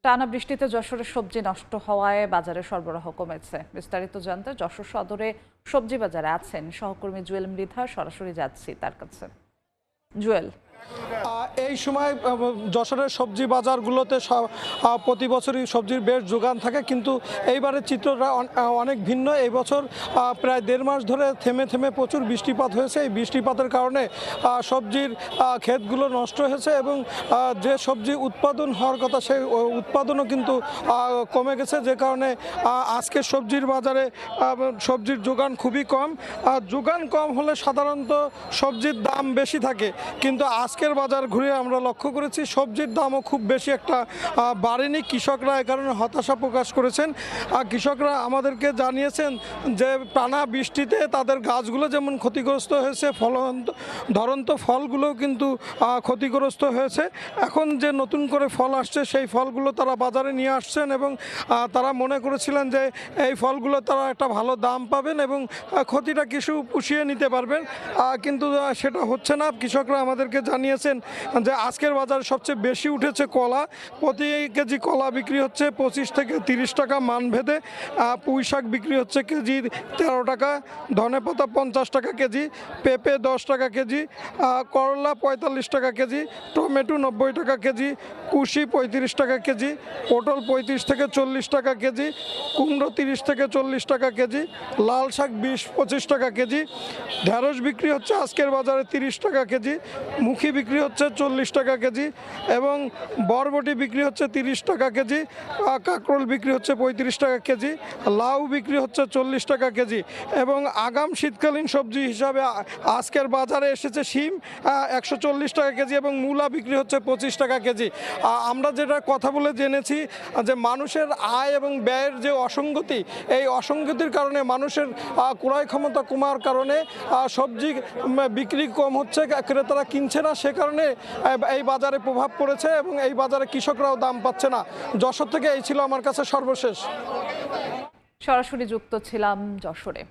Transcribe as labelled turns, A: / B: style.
A: টানা বৃষ্টিতে যশোরের সবজি নষ্ট হওয়ায় বাজারে সরবরাহ কমেছে। বিস্তারিত জানতে যশোর সদরে সবজি বাজারে আছেন সহকর্মী জুয়েল মৃধা। সরাসরি যাচ্ছি তার কাছে। জুয়েল,
B: এই সময় যশোরের সবজি বাজারগুলোতে প্রতি বছরই সবজির বেশ যোগান থাকে, কিন্তু এইবারের চিত্রটা অনেক ভিন্ন। এই বছর প্রায় 1.5 মাস ধরে থেমে থেমে প্রচুর বৃষ্টিপাত হয়েছে। এই বৃষ্টিপাতের কারণে সবজির ক্ষেতগুলো নষ্ট হয়েছে এবং যে সবজি উৎপাদন হওয়ার কথা সেই উৎপাদনও কিন্তু কমে গেছে, যে কারণে আজকের সবজির বাজারে সবজির যোগান খুবই কম। যোগান কম হলে সাধারণত সবজির দাম বেশি থাকে, কিন্তু আজকের বাজার ঘুরে আমরা লক্ষ্য করেছি সবজির দামও খুব বেশি একটা বাড়েনি। কৃষকরা এ কারণে হতাশা প্রকাশ করেছেন। কৃষকরা আমাদেরকে জানিয়েছেন যে টানা বৃষ্টিতে তাদের গাছগুলো যেমন ক্ষতিগ্রস্ত হয়েছে, ধরন্ত ফলগুলোও কিন্তু ক্ষতিগ্রস্ত হয়েছে। এখন যে নতুন করে ফল আসছে সেই ফলগুলো তারা বাজারে নিয়ে আসছেন এবং তারা মনে করেছিলেন যে এই ফলগুলো তারা একটা ভালো দাম পাবেন এবং ক্ষতিটা কিছু পুষিয়ে নিতে পারবেন, কিন্তু সেটা হচ্ছে না। কৃষকরা আমাদেরকে জানিয়েছেন যে আজকের বাজারে সবচেয়ে বেশি উঠেছে কলা। প্রতি কেজি কলা বিক্রি হচ্ছে 25 থেকে 30 টাকা মানভেদে। পুঁই শাক বিক্রি হচ্ছে কেজি 13 টাকা, ধনেপাতা 50 টাকা কেজি, পেঁপে 10 টাকা কেজি, করলা 45 টাকা কেজি, টমেটো 90 টাকা কেজি, কুশি 35 টাকা কেজি, পটল 35 থেকে 40 টাকা কেজি, কুমড়ো 30 থেকে 40 টাকা কেজি, লাল শাক 20-25 টাকা কেজি, ঢেঁড়স বিক্রি হচ্ছে আজকের বাজারে 30 টাকা কেজি, মুখি বিক্রি হচ্ছে 40 টাকা কেজি এবং বরবটি বিক্রি হচ্ছে 30 টাকা কেজি, কাঁকরোল বিক্রি হচ্ছে 35 টাকা কেজি, লাউ বিক্রি হচ্ছে 40 টাকা কেজি। এবং আগাম শীতকালীন সবজি হিসাবে আজকের বাজারে এসেছে শিম 140 টাকা কেজি এবং মূলা বিক্রি হচ্ছে 25 টাকা কেজি। আমরা যেটা কথা বলে জেনেছি যে মানুষের আয় এবং ব্যয়ের যে অসঙ্গতি, এই অসঙ্গতির কারণে মানুষের ক্রয় ক্ষমতা কমার কারণে সবজি বিক্রি কম হচ্ছে, ক্রেতারা কিনছে না, সে কারণে এই বাজারে প্রভাব পড়েছে এবং এই বাজারে কৃষকরাও দাম পাচ্ছে না। যশোর থেকে এই ছিল আমার কাছে সর্বশেষ।
A: সরাসরি যুক্ত ছিলাম যশোরে।